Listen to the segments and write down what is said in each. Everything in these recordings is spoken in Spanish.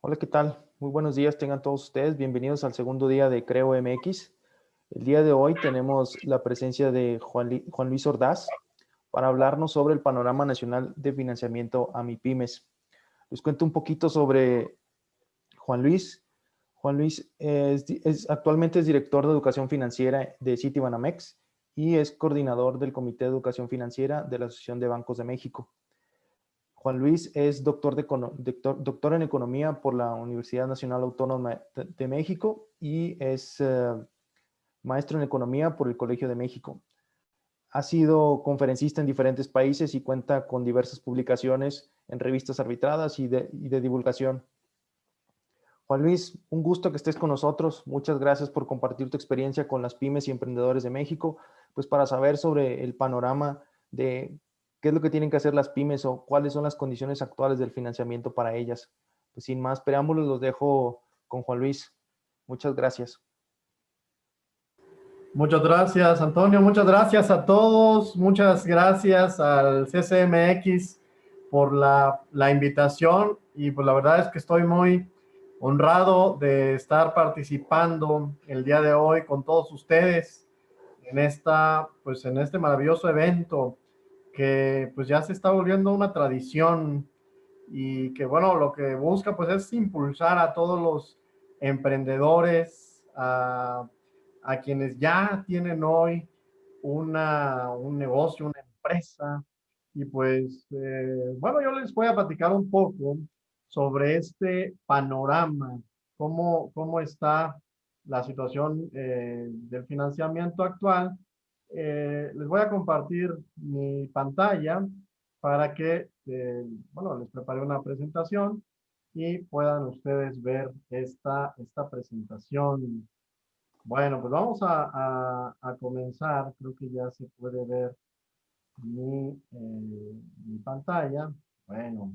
Hola, ¿qué tal? Muy buenos días, tengan todos ustedes. Bienvenidos al segundo día de Creo MX. El día de hoy tenemos la presencia de Juan Luis Ordaz para hablarnos sobre el panorama nacional de financiamiento a MIPYMES. Les cuento un poquito sobre Juan Luis. Juan Luis actualmente es director de educación financiera de Citibanamex y es coordinador del Comité de Educación Financiera de la Asociación de Bancos de México. Juan Luis es doctor en economía por la Universidad Nacional Autónoma de México y es maestro en economía por el Colegio de México. Ha sido conferencista en diferentes países y cuenta con diversas publicaciones en revistas arbitradas y de divulgación. Juan Luis, un gusto que estés con nosotros. Muchas gracias por compartir tu experiencia con las pymes y emprendedores de México, pues para saber sobre el panorama de qué es lo que tienen que hacer las pymes o cuáles son las condiciones actuales del financiamiento para ellas. Pues sin más preámbulos, los dejo con Juan Luis. Muchas gracias. Muchas gracias, Antonio. Muchas gracias a todos. Muchas gracias al CCMX por la invitación. Y pues la verdad es que estoy muy honrado de estar participando el día de hoy con todos ustedes en en este maravilloso evento que pues ya se está volviendo una tradición y que bueno, lo que busca pues es impulsar a todos los emprendedores, a quienes ya tienen hoy un negocio, una empresa. Y pues, bueno, yo les voy a platicar un poco sobre este panorama, cómo está la situación del financiamiento actual. Les voy a compartir mi pantalla para que, bueno, les prepare una presentación y puedan ustedes ver esta presentación. Bueno, pues vamos a comenzar. Creo que ya se puede ver mi pantalla. Bueno,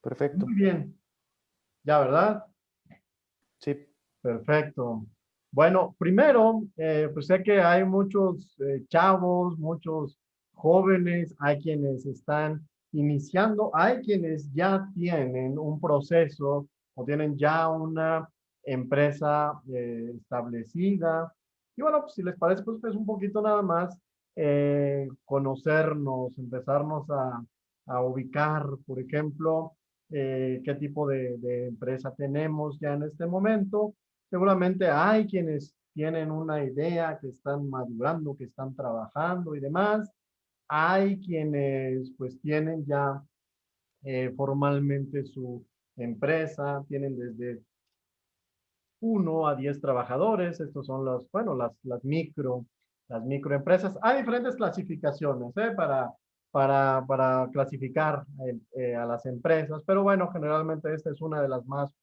Perfecto. muy bien. Ya, ¿verdad? Sí, Perfecto. Bueno, primero, pues sé que hay muchos chavos, muchos jóvenes, hay quienes están iniciando, hay quienes ya tienen un proceso o tienen ya una empresa establecida. Y bueno, pues si les parece, pues es un poquito nada más conocernos, empezarnos a ubicar, por ejemplo, qué tipo de empresa tenemos ya en este momento. Seguramente hay quienes tienen una idea, que están madurando, que están trabajando y demás. Hay quienes pues tienen ya formalmente su empresa, tienen desde 1 a 10 trabajadores. Estos son bueno, las microempresas. Hay diferentes clasificaciones para clasificar a las empresas, pero bueno, generalmente esta es una de las más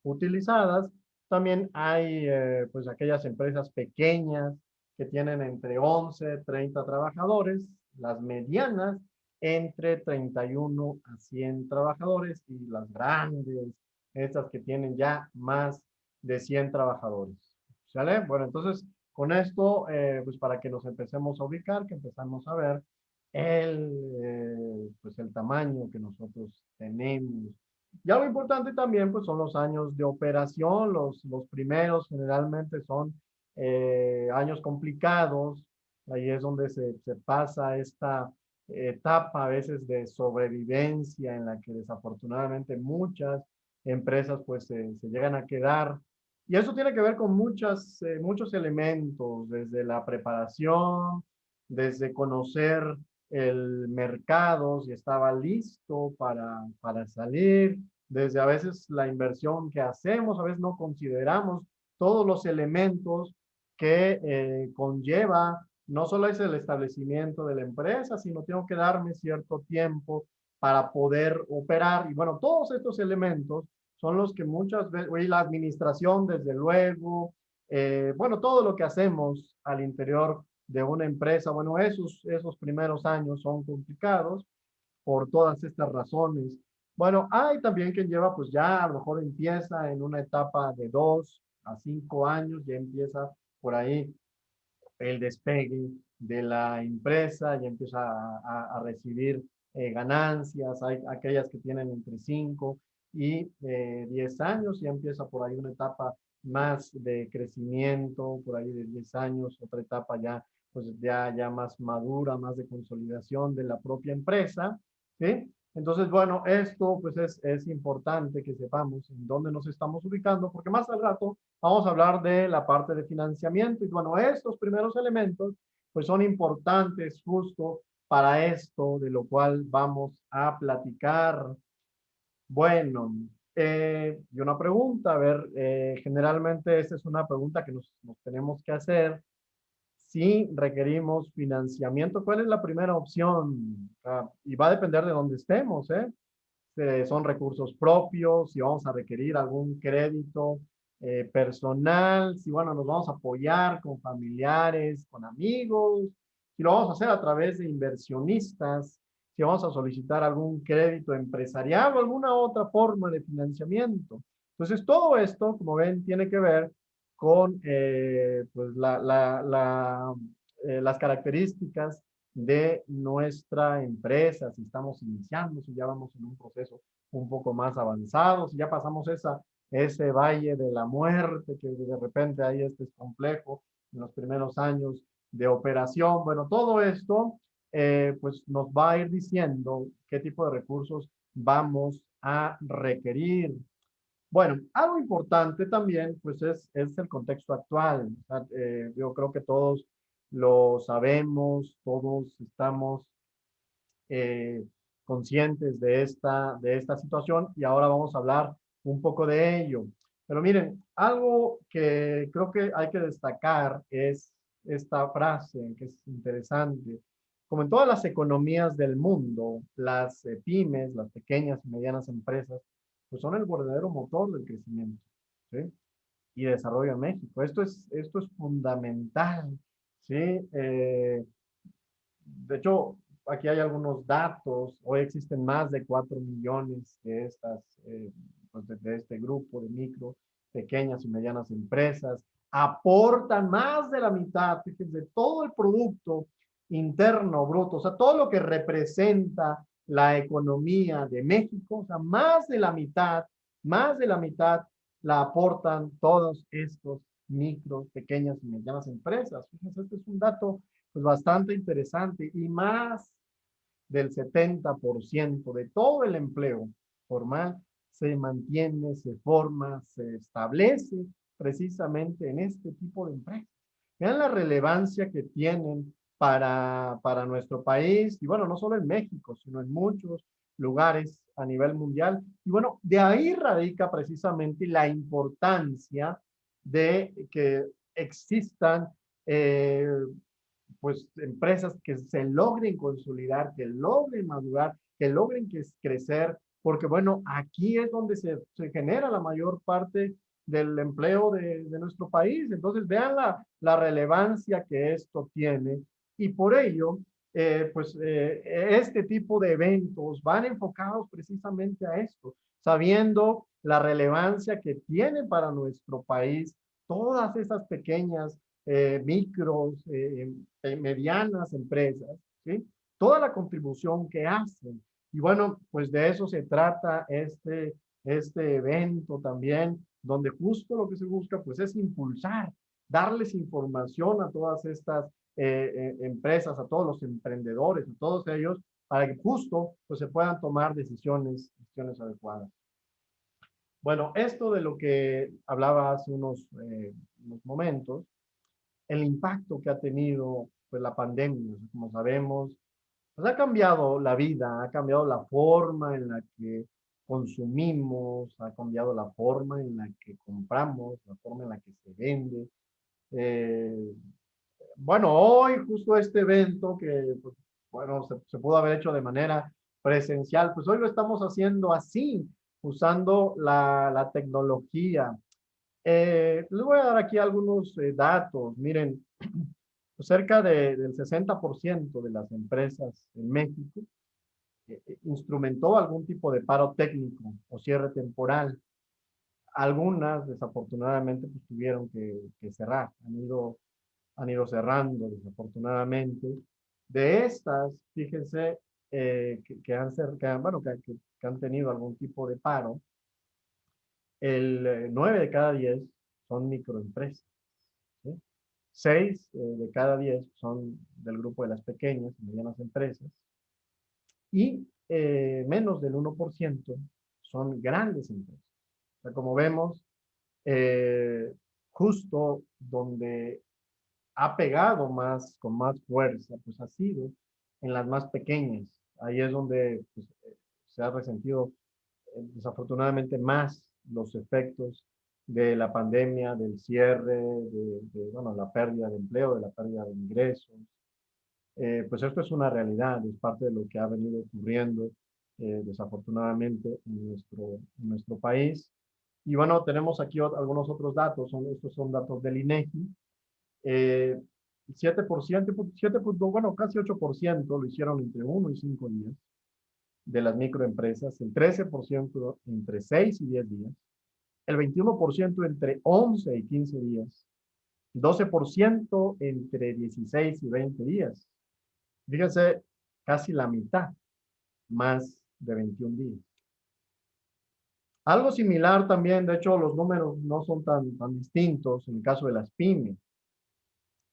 utilizadas. También hay pues aquellas empresas pequeñas que tienen entre 11 30 trabajadores, las medianas entre 31 a 100 trabajadores y las grandes, estas que tienen ya más de 100 trabajadores. ¿Sale? Bueno, entonces, con esto, pues para que nos empecemos a ubicar, que empezamos a ver pues el tamaño que nosotros tenemos. Ya lo importante también, pues son los años de operación. Los primeros generalmente son años complicados. Ahí es donde se pasa esta etapa a veces de sobrevivencia en la que desafortunadamente muchas empresas pues se llegan a quedar. Y eso tiene que ver con muchos elementos, desde la preparación, desde conocer el mercado, si estaba listo para salir, desde a veces la inversión que hacemos, a veces no consideramos todos los elementos que conlleva, no solo es el establecimiento de la empresa, sino tengo que darme cierto tiempo para poder operar. Y bueno, todos estos elementos son los que muchas veces, y la administración, desde luego, bueno, todo lo que hacemos al interior de una empresa, bueno, esos primeros años son complicados por todas estas razones. Bueno, hay también quien lleva, pues ya a lo mejor empieza en una etapa de 2 a 5 años, ya empieza por ahí el despegue de la empresa, ya empieza a recibir ganancias. Hay aquellas que tienen entre 5 y 10 años, ya empieza por ahí una etapa más de crecimiento, por ahí de 10 años, otra etapa ya, pues ya más madura, más de consolidación de la propia empresa, ¿sí? Entonces, bueno, esto pues es importante que sepamos en dónde nos estamos ubicando, porque más al rato vamos a hablar de la parte de financiamiento y bueno, estos primeros elementos pues son importantes justo para esto de lo cual vamos a platicar. Bueno, y una pregunta, a ver, generalmente esta es una pregunta que nos tenemos que hacer. Si requerimos financiamiento, ¿cuál es la primera opción? Y va a depender de dónde estemos, ¿eh? Son recursos propios, si vamos a requerir algún crédito personal, si bueno, nos vamos a apoyar con familiares, con amigos, si lo vamos a hacer a través de inversionistas, si vamos a solicitar algún crédito empresarial o alguna otra forma de financiamiento. Entonces, todo esto, como ven, tiene que ver con pues las características de nuestra empresa, si estamos iniciando, si ya vamos en un proceso un poco más avanzado, si ya pasamos ese valle de la muerte, que de repente ahí este es complejo en los primeros años de operación. Bueno, todo esto pues nos va a ir diciendo qué tipo de recursos vamos a requerir. Bueno, algo importante también, pues es el contexto actual. O sea, yo creo que todos lo sabemos, todos estamos eh, conscientes de esta situación y ahora vamos a hablar un poco de ello. Pero miren, algo que creo que hay que destacar es esta frase que es interesante. Como en todas las economías del mundo, las pymes, las pequeñas y medianas empresas, pues son el verdadero motor del crecimiento, ¿sí? Y desarrollo en México. Esto es fundamental, ¿sí? De hecho, aquí hay algunos datos. Hoy existen más de 4 millones de estas, pues de este grupo de micro, pequeñas y medianas empresas. Aportan más de la mitad, fíjense, de todo el producto interno bruto, o sea, todo lo que representa la economía de México, o sea, más de la mitad la aportan todos estos micro, pequeñas y medianas empresas. Fíjense, este es un dato pues bastante interesante y más del 70% de todo el empleo formal se mantiene, se forma, se establece precisamente en este tipo de empresas. Vean la relevancia que tienen para nuestro país y bueno, no solo en México, sino en muchos lugares a nivel mundial. Y bueno, de ahí radica precisamente la importancia de que existan pues empresas que se logren consolidar, que logren madurar, que logren crecer, porque bueno, aquí es donde se genera la mayor parte del empleo de nuestro país. Entonces, vean la relevancia que esto tiene y por ello, este tipo de eventos van enfocados precisamente a esto, sabiendo la relevancia que tiene para nuestro país todas esas pequeñas micros, medianas empresas, ¿sí? Toda la contribución que hacen. Y bueno, pues de eso se trata este evento también, donde justo lo que se busca pues es impulsar, darles información a todas estas empresas, a todos los emprendedores, a todos ellos, para que justo pues se puedan tomar decisiones adecuadas. Bueno, esto de lo que hablaba hace unos momentos, el impacto que ha tenido pues, la pandemia, como sabemos, pues, ha cambiado la vida, ha cambiado la forma en la que consumimos, ha cambiado la forma en la que compramos, la forma en la que se vende. Eh, bueno, hoy justo este evento que, pues, bueno, se pudo haber hecho de manera presencial, pues hoy lo estamos haciendo así, usando la tecnología. Les voy a dar aquí algunos datos. Miren, cerca del 60% de las empresas en México instrumentó algún tipo de paro técnico o cierre temporal. Algunas, desafortunadamente, pues, tuvieron que cerrar, han ido cerrando, desafortunadamente. De estas, fíjense que han tenido algún tipo de paro. el 9 de cada 10 son microempresas, ¿sí? 6 de cada 10 son del grupo de las pequeñas y medianas empresas y menos del 1% son grandes empresas. O sea, como vemos, justo donde ha pegado más, con más fuerza, pues ha sido en las más pequeñas. Ahí es donde pues, se ha resentido desafortunadamente más los efectos de la pandemia, del cierre, bueno, la pérdida de empleo, de la pérdida de ingresos. Pues esto es una realidad, es parte de lo que ha venido ocurriendo desafortunadamente en nuestro país. Y bueno, tenemos aquí algunos otros datos, estos son datos del INEGI. 7%, bueno, casi 8% lo hicieron entre 1 y 5 días de las microempresas, el 13% entre 6 y 10 días, el 21% entre 11 y 15 días, 12% entre 16 y 20 días. Fíjense, casi la mitad, más de 21 días. Algo similar también, de hecho, los números no son tan distintos en el caso de las pymes.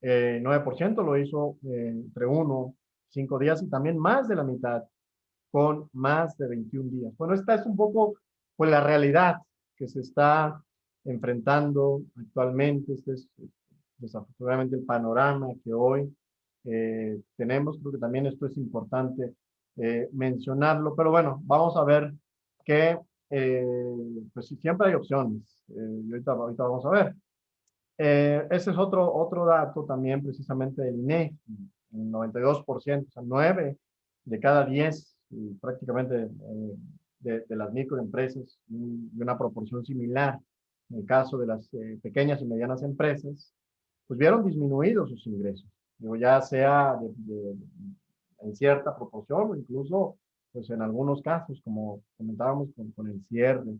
9% lo hizo entre 1 y 5 días y también más de la mitad con más de 21 días. Bueno, esta es un poco pues, la realidad que se está enfrentando actualmente. Este es desafortunadamente el panorama que hoy tenemos. Creo que también esto es importante mencionarlo, pero bueno, vamos a ver que pues siempre hay opciones. Y ahorita vamos a ver. Ese es otro dato también precisamente del INEGI, el 92%, o sea, 9 de cada 10 prácticamente de las microempresas y una proporción similar en el caso de las pequeñas y medianas empresas, pues vieron disminuidos sus ingresos, digo, ya sea en cierta proporción o incluso pues en algunos casos, como comentábamos con el cierre.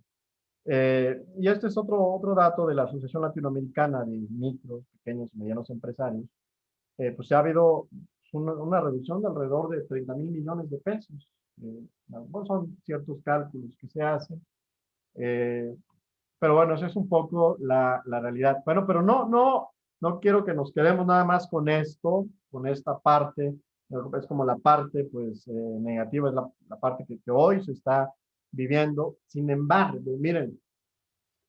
Y este es otro dato de la Asociación Latinoamericana de Micro, Pequeños y Medianos Empresarios. Pues ha habido una reducción de alrededor de 30,000 millones de pesos. Bueno, son ciertos cálculos que se hacen. Pero bueno, esa es un poco la realidad. Bueno, pero no quiero que nos quedemos nada más con esto, con esta parte. Es como la parte pues negativa, es la parte que hoy se está viviendo. Sin embargo, miren,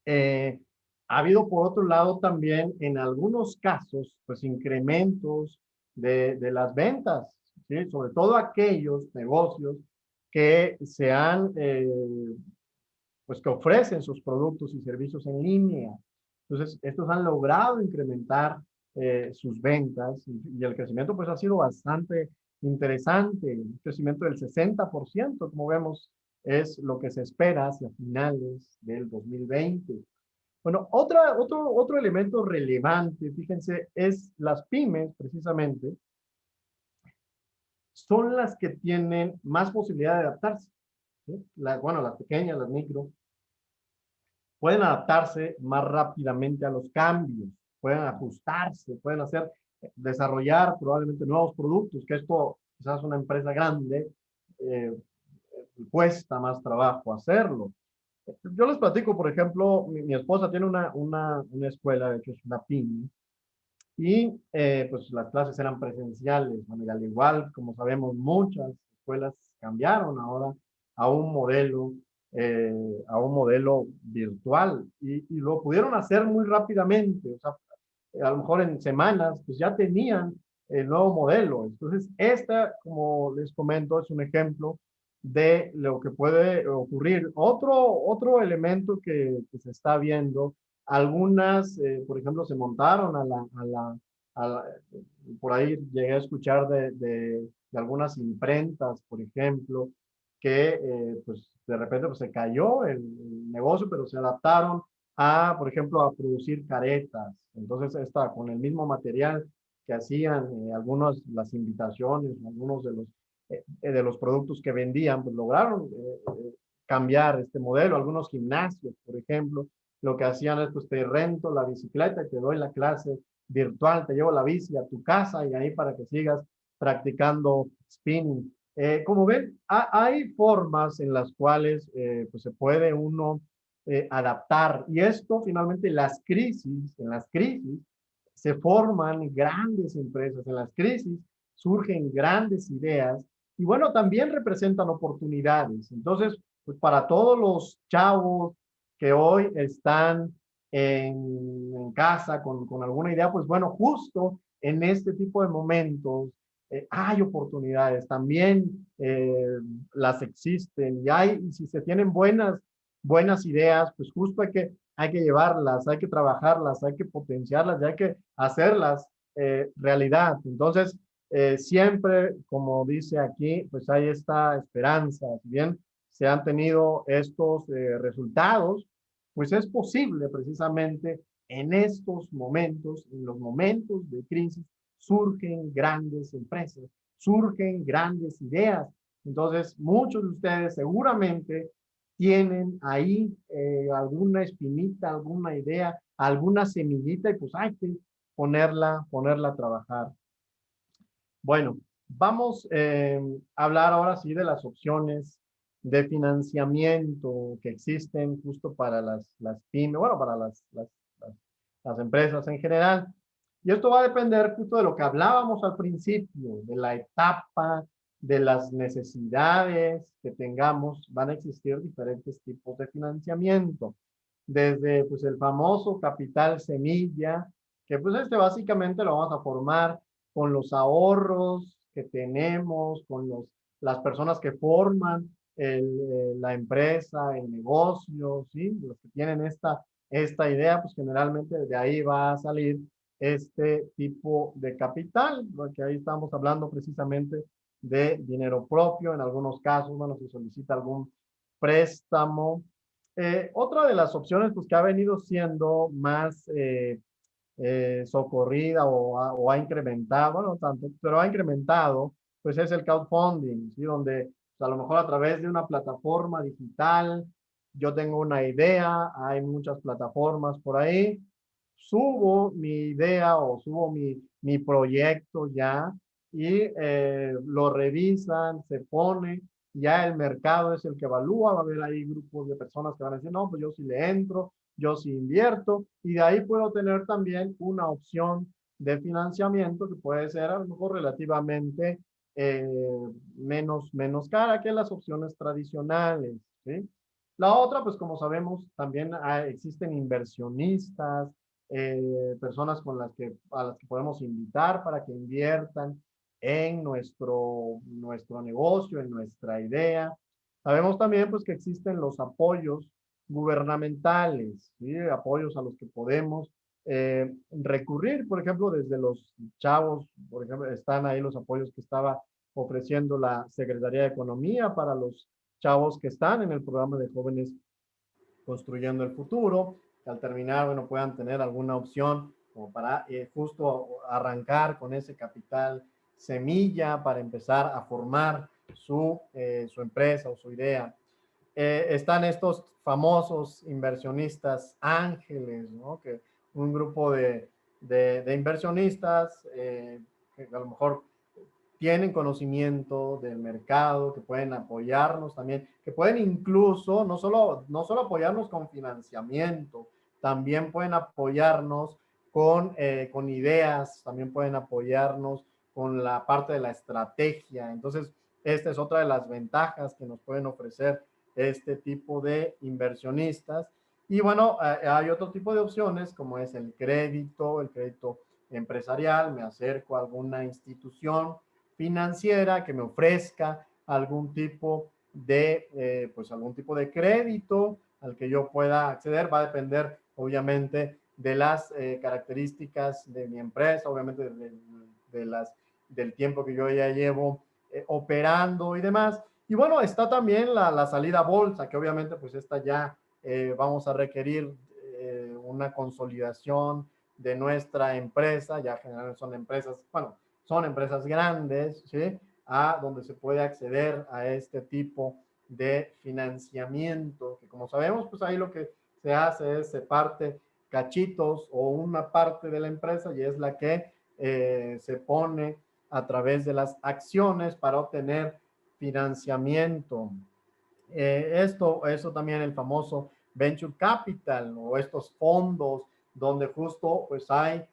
ha habido por otro lado también en algunos casos, pues incrementos de las ventas, ¿sí? Sobre todo aquellos negocios que se han, pues que ofrecen sus productos y servicios en línea. Entonces, estos han logrado incrementar sus ventas y el crecimiento pues ha sido bastante interesante, un crecimiento del 60%, como vemos, es lo que se espera hacia finales del 2020. Bueno, otro elemento relevante, fíjense, es las pymes, precisamente, son las que tienen más posibilidad de adaptarse, ¿sí? Bueno, las pequeñas, las micro, pueden adaptarse más rápidamente a los cambios, pueden ajustarse, pueden desarrollar probablemente nuevos productos, que esto quizás una empresa grande eh, cuesta más trabajo hacerlo. Yo les platico, por ejemplo, mi esposa tiene una escuela, de hecho es una pyme, y pues las clases eran presenciales. Bueno, y al igual, como sabemos, muchas escuelas cambiaron ahora a un modelo, a un modelo virtual y lo pudieron hacer muy rápidamente. O sea, a lo mejor en semanas, pues ya tenían el nuevo modelo. Entonces, esta, como les comento, es un ejemplo de lo que puede ocurrir. Otro elemento que se está viendo, algunas, por ejemplo, se montaron por ahí llegué a escuchar de algunas imprentas, por ejemplo, que pues de repente pues, se cayó el negocio, pero se adaptaron por ejemplo, a producir caretas. Entonces, con el mismo material que hacían algunas las invitaciones, algunos de los productos que vendían, pues lograron cambiar este modelo. Algunos gimnasios, por ejemplo, lo que hacían es, pues te rento la bicicleta, te doy la clase virtual, te llevo la bici a tu casa y ahí para que sigas practicando spinning. Como ven, hay formas en las cuales pues se puede uno adaptar. Y esto finalmente en las crisis se forman grandes empresas, en las crisis surgen grandes ideas y bueno, también representan oportunidades. Entonces, pues para todos los chavos que hoy están en casa con alguna idea, pues bueno, justo en este tipo de momentos hay oportunidades, también las existen y si se tienen buenas ideas, pues justo hay que llevarlas, hay que trabajarlas, hay que potenciarlas y hay que hacerlas realidad. Entonces, siempre, como dice aquí, pues hay esta esperanza. Si bien se han tenido estos resultados, pues es posible precisamente en estos momentos, en los momentos de crisis, surgen grandes empresas, surgen grandes ideas. Entonces, muchos de ustedes seguramente tienen ahí alguna espinita, alguna idea, alguna semillita y pues hay que ponerla a trabajar. Bueno, vamos a hablar ahora sí de las opciones de financiamiento que existen justo para las pymes, bueno, para las empresas en general. Y esto va a depender justo de lo que hablábamos al principio, de la etapa, de las necesidades que tengamos. Van a existir diferentes tipos de financiamiento. Desde pues el famoso capital semilla, que pues este básicamente lo vamos a formar con los ahorros que tenemos, con las personas que forman la empresa, el negocio, ¿sí? Los que tienen esta idea, pues generalmente de ahí va a salir este tipo de capital, porque ahí estamos hablando precisamente de dinero propio, en algunos casos, bueno, se solicita algún préstamo. Otra de las opciones, pues que ha venido siendo más socorrida o ha incrementado, bueno, tanto, pero ha incrementado, pues es el crowdfunding, ¿sí? Donde pues, a lo mejor a través de una plataforma digital, yo tengo una idea, hay muchas plataformas por ahí, subo mi idea o subo mi proyecto ya y lo revisan, se pone, ya el mercado es el que evalúa, va a haber ahí grupos de personas que van a decir, no, pues yo sí le entro, yo sí invierto y de ahí puedo tener también una opción de financiamiento que puede ser a lo mejor relativamente eh, menos cara que las opciones tradicionales, ¿sí? La otra, pues como sabemos, también existen inversionistas, personas a las que podemos invitar para que inviertan en nuestro negocio, en nuestra idea. Sabemos también pues que existen los apoyos gubernamentales, ¿sí? Apoyos a los que podemos recurrir, por ejemplo, desde los chavos, por ejemplo, están ahí los apoyos que estaba ofreciendo la Secretaría de Economía para los chavos que están en el programa de jóvenes construyendo el futuro, que al terminar, bueno, puedan tener alguna opción como para justo arrancar con ese capital semilla para empezar a formar su empresa o su idea. Están estos famosos inversionistas ángeles, ¿no? Que un grupo de inversionistas que a lo mejor tienen conocimiento del mercado, que pueden apoyarnos también, que pueden incluso no solo apoyarnos con financiamiento, también pueden apoyarnos con ideas, también pueden apoyarnos con la parte de la estrategia. Entonces, esta es otra de las ventajas que nos pueden ofrecer este tipo de inversionistas. Y bueno, hay otro tipo de opciones como es el crédito empresarial. Me acerco a alguna institución financiera que me ofrezca algún tipo algún tipo de crédito al que yo pueda acceder. Va a depender, obviamente, de las características de mi empresa, obviamente del tiempo que yo ya llevo operando y demás. Y bueno, está también la salida a bolsa, que obviamente pues esta ya vamos a requerir una consolidación de nuestra empresa, ya generalmente son empresas grandes, ¿sí? Donde se puede acceder a este tipo de financiamiento, que como sabemos, pues ahí lo que se hace es se parte cachitos o una parte de la empresa y es la que se pone a través de las acciones para obtener financiamiento. Eso también el famoso venture capital o estos fondos donde justo pues hay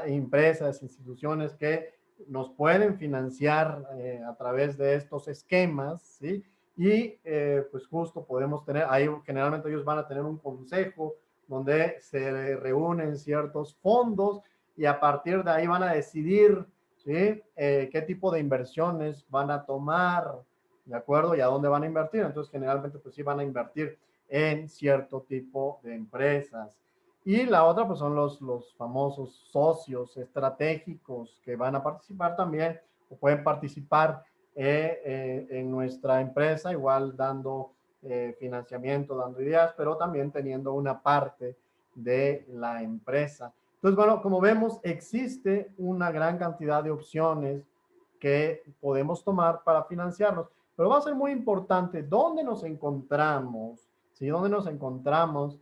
empresas, instituciones que nos pueden financiar a través de estos esquemas, ¿sí? Y pues justo podemos tener, ahí generalmente ellos van a tener un consejo donde se reúnen ciertos fondos y a partir de ahí van a decidir, ¿sí? Qué tipo de inversiones van a tomar, ¿de acuerdo? Y a dónde van a invertir. Entonces, generalmente, pues sí van a invertir en cierto tipo de empresas. Y la otra, pues son los famosos socios estratégicos que van a participar también o pueden participar en nuestra empresa, igual dando financiamiento, dando ideas, pero también teniendo una parte de la empresa. Entonces, bueno, como vemos, existe una gran cantidad de opciones que podemos tomar para financiarnos, pero va a ser muy importante dónde nos encontramos, ¿sí? Dónde nos encontramos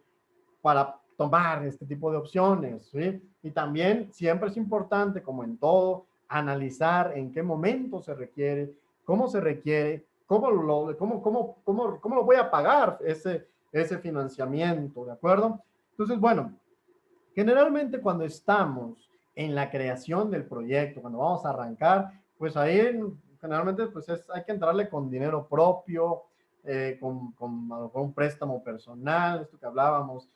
para tomar este tipo de opciones, ¿sí? Y también siempre es importante, como en todo, analizar en qué momento se requiere, cómo se requiere, cómo lo voy a pagar ese financiamiento, ¿de acuerdo? Entonces, bueno, generalmente cuando estamos en la creación del proyecto, cuando vamos a arrancar, pues ahí generalmente pues hay que entrarle con dinero propio, con un préstamo personal, esto que hablábamos.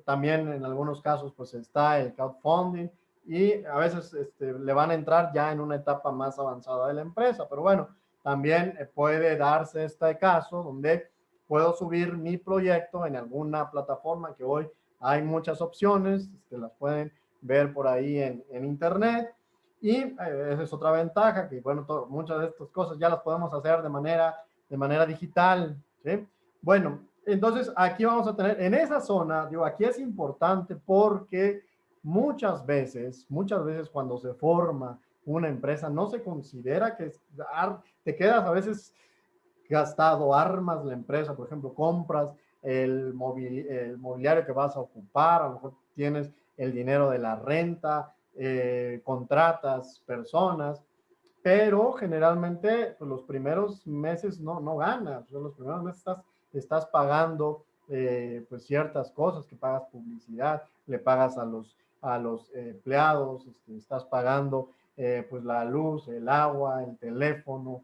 También en algunos casos pues está el crowdfunding y a veces le van a entrar ya en una etapa más avanzada de la empresa. Pero bueno, también puede darse este caso donde puedo subir mi proyecto en alguna plataforma que hoy hay muchas opciones, las pueden ver por ahí en internet y esa es otra ventaja, que bueno, muchas de estas cosas ya las podemos hacer de manera digital, ¿sí? Bueno, entonces aquí vamos a tener, en esa zona, digo, aquí es importante porque muchas veces cuando se forma una empresa no se considera que te quedas a veces gastado, armas la empresa, por ejemplo, compras el mobiliario que vas a ocupar, a lo mejor tienes el dinero de la renta, contratas personas, pero generalmente pues, los primeros meses no ganas, los primeros meses estás pagando pues ciertas cosas, que pagas publicidad, le pagas a los empleados, estás pagando pues la luz, el agua, el teléfono,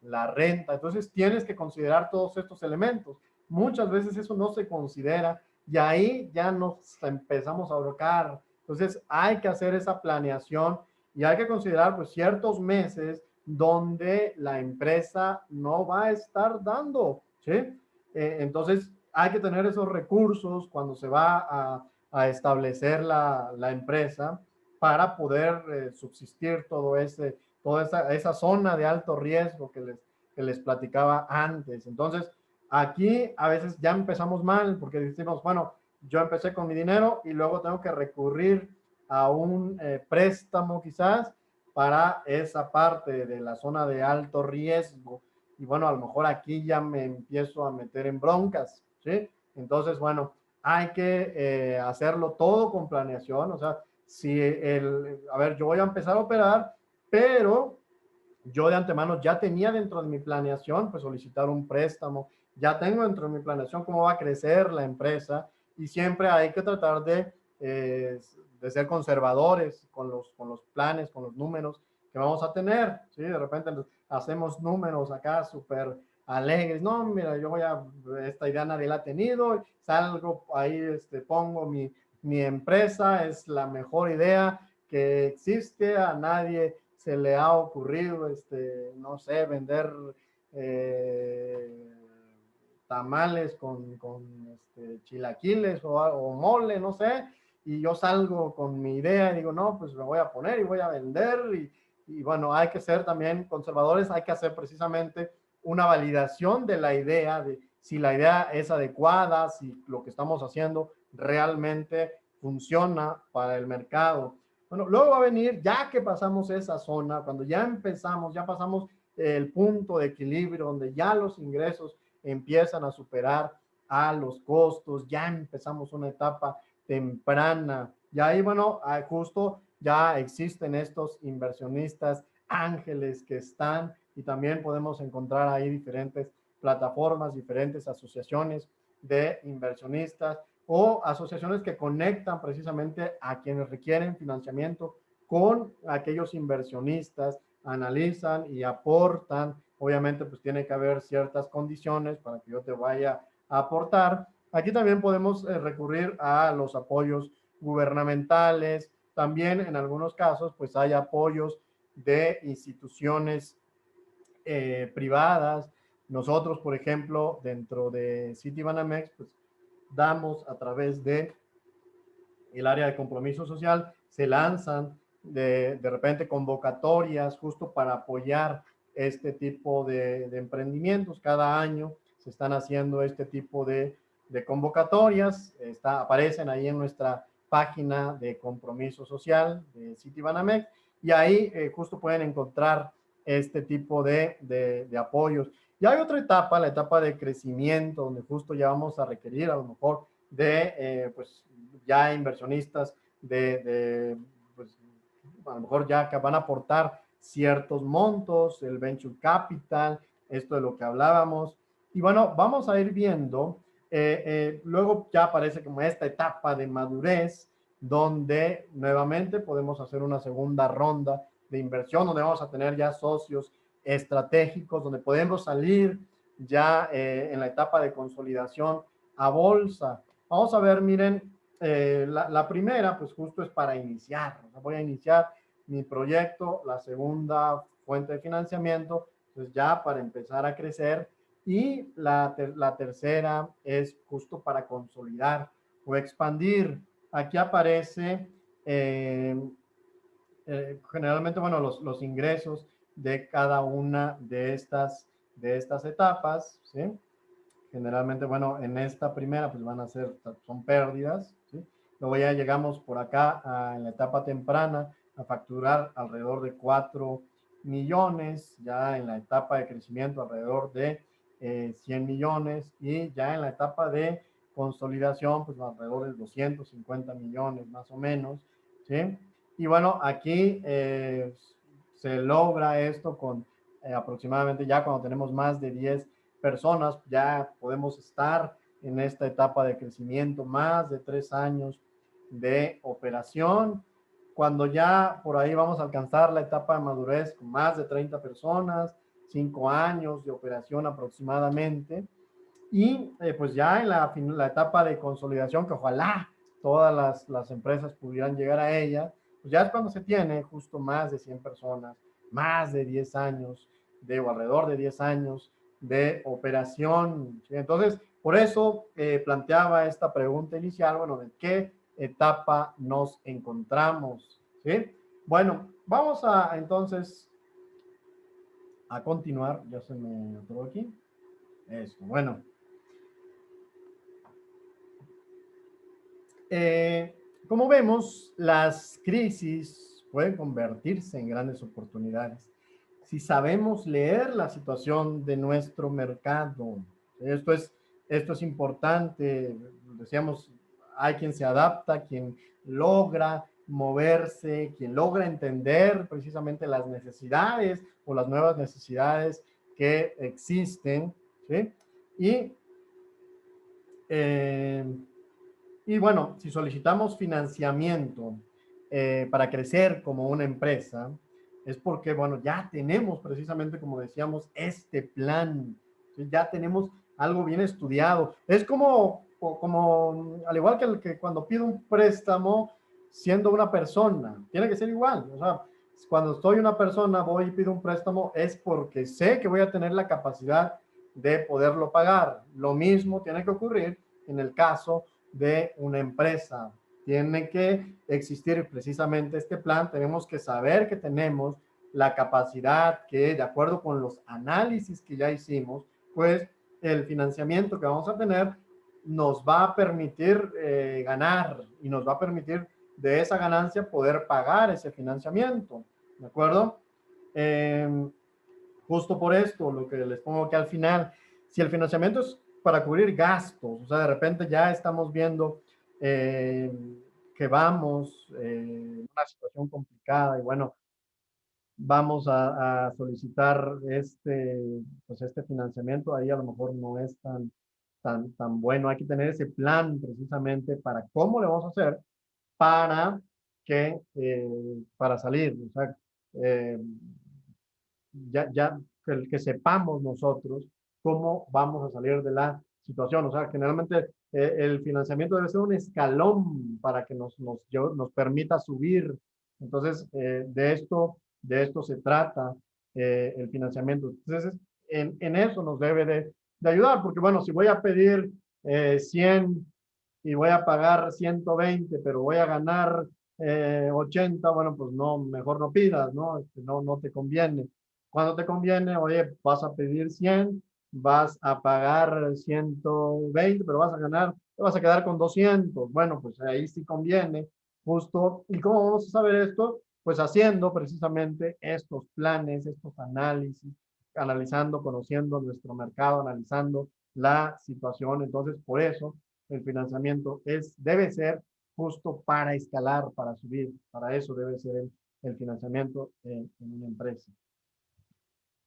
la renta. Entonces tienes que considerar todos estos elementos. Muchas veces eso no se considera y ahí ya nos empezamos a ahorcar. Entonces hay que hacer esa planeación y hay que considerar pues ciertos meses donde la empresa no va a estar dando, ¿sí? Entonces hay que tener esos recursos cuando se va a establecer la empresa para poder subsistir toda esa zona de alto riesgo que les platicaba antes. Entonces, aquí a veces ya empezamos mal porque decimos, bueno, yo empecé con mi dinero y luego tengo que recurrir a un préstamo quizás para esa parte de la zona de alto riesgo. Y bueno, a lo mejor aquí ya me empiezo a meter en broncas, ¿sí? Entonces, bueno, hay que hacerlo todo con planeación. O sea, si a ver, yo voy a empezar a operar, pero yo de antemano ya tenía dentro de mi planeación, pues solicitar un préstamo, ya tengo dentro de mi planeación cómo va a crecer la empresa y siempre hay que tratar de ser conservadores con los planes, con los números que vamos a tener, ¿sí? De repente hacemos números acá súper alegres, no, mira, esta idea nadie la ha tenido, salgo ahí, pongo mi empresa, es la mejor idea que existe, a nadie se le ha ocurrido, no sé, vender tamales con chilaquiles o mole, no sé, y yo salgo con mi idea y digo, no, pues me voy a poner y voy a vender y bueno, hay que ser también conservadores, hay que hacer precisamente una validación de la idea, de si la idea es adecuada, si lo que estamos haciendo realmente funciona para el mercado. Bueno, luego va a venir, ya que pasamos esa zona, cuando ya empezamos, ya pasamos el punto de equilibrio, donde ya los ingresos empiezan a superar a los costos, ya empezamos una etapa temprana. Y ahí, bueno, justo ya existen estos inversionistas ángeles que están y también podemos encontrar ahí diferentes plataformas, diferentes asociaciones de inversionistas o asociaciones que conectan precisamente a quienes requieren financiamiento con aquellos inversionistas, analizan y aportan. Obviamente, pues tiene que haber ciertas condiciones para que yo te vaya a aportar. Aquí también podemos recurrir a los apoyos gubernamentales. También en algunos casos, pues hay apoyos de instituciones privadas. Nosotros, por ejemplo, dentro de Citibanamex, pues damos a través de el área de compromiso social, se lanzan de repente convocatorias justo para apoyar este tipo de emprendimientos. Cada año se están haciendo este tipo de convocatorias, aparecen ahí en nuestra página de compromiso social de Citibanamex y ahí justo pueden encontrar este tipo de apoyos. Y hay otra etapa, la etapa de crecimiento, donde justo ya vamos a requerir a lo mejor de pues ya inversionistas pues, a lo mejor ya que van a aportar ciertos montos, el venture capital, esto de lo que hablábamos. Y bueno, vamos a ir viendo, luego ya aparece como esta etapa de madurez, donde nuevamente podemos hacer una segunda ronda de inversión, donde vamos a tener ya socios estratégicos, donde podemos salir ya en la etapa de consolidación a bolsa. Vamos a ver, miren, la primera, pues justo es para iniciar. O sea, voy a iniciar mi proyecto, la segunda fuente de financiamiento, pues ya para empezar a crecer. Y la tercera es justo para consolidar o expandir. Aquí aparece generalmente, bueno, los ingresos de cada una de estas etapas, ¿sí? Generalmente, bueno, en esta primera, pues van a ser, son pérdidas, ¿sí? Luego ya llegamos por acá en la etapa temprana a facturar alrededor de 4 millones, ya en la etapa de crecimiento alrededor de 100 millones y ya en la etapa de consolidación, pues alrededor de 250 millones más o menos, ¿sí? Y bueno, aquí se logra esto con aproximadamente ya cuando tenemos más de 10 personas, ya podemos estar en esta etapa de crecimiento, más de 3 años de operación. Cuando ya por ahí vamos a alcanzar la etapa de madurez con más de 30 personas, 5 años de operación aproximadamente. Y pues ya en la etapa de consolidación, que ojalá todas las empresas pudieran llegar a ella, pues ya es cuando se tiene justo más de 100 personas, más de 10 años, o alrededor de 10 años de operación. ¿Sí? Entonces, por eso planteaba esta pregunta inicial, bueno, ¿de qué etapa nos encontramos? ¿Sí? Bueno, vamos a entonces a continuar. Ya se me atoró aquí. Esto, bueno. Eh, como vemos, las crisis pueden convertirse en grandes oportunidades si sabemos leer la situación de nuestro mercado. Esto es, esto es importante. Decíamos, hay quien se adapta, quien logra moverse, quien logra entender precisamente las necesidades o las nuevas necesidades que existen, ¿sí? Y eh, y bueno, si solicitamos financiamiento para crecer como una empresa, es porque, bueno, ya tenemos precisamente, como decíamos, este plan. ¿Sí? Ya tenemos algo bien estudiado. Es como al igual que, que cuando pido un préstamo siendo una persona, tiene que ser igual. O sea, cuando soy una persona, voy y pido un préstamo, es porque sé que voy a tener la capacidad de poderlo pagar. Lo mismo tiene que ocurrir en el caso de una empresa. Tiene que existir precisamente este plan. Tenemos que saber que tenemos la capacidad que, de acuerdo con los análisis que ya hicimos, pues el financiamiento que vamos a tener nos va a permitir ganar y nos va a permitir de esa ganancia poder pagar ese financiamiento. ¿De acuerdo? Justo por esto, lo que les pongo aquí al final, si el financiamiento es para cubrir gastos, o sea, de repente ya estamos viendo eh, que vamos en una situación complicada y bueno, vamos a solicitar pues este financiamiento, ahí a lo mejor no es tan bueno. Hay que tener ese plan precisamente para cómo le vamos a hacer para para salir. O sea, eh, ya que sepamos nosotros cómo vamos a salir de la situación. O sea, generalmente el financiamiento debe ser un escalón para que nos permita subir. Entonces, de esto se trata el financiamiento. Entonces, en eso nos debe de ayudar, porque bueno, si voy a pedir 100 y voy a pagar 120, pero voy a ganar 80, bueno, pues no, mejor no pidas, ¿no? No te conviene. Cuando te conviene, oye, vas a pedir 100, vas a pagar 120, pero vas a ganar, te vas a quedar con 200. Bueno, pues ahí sí conviene, justo. ¿Y cómo vamos a saber esto? Pues haciendo precisamente estos planes, estos análisis, analizando, conociendo nuestro mercado, analizando la situación. Entonces, por eso el financiamiento debe ser justo para escalar, para subir. Para eso debe ser el financiamiento en una empresa.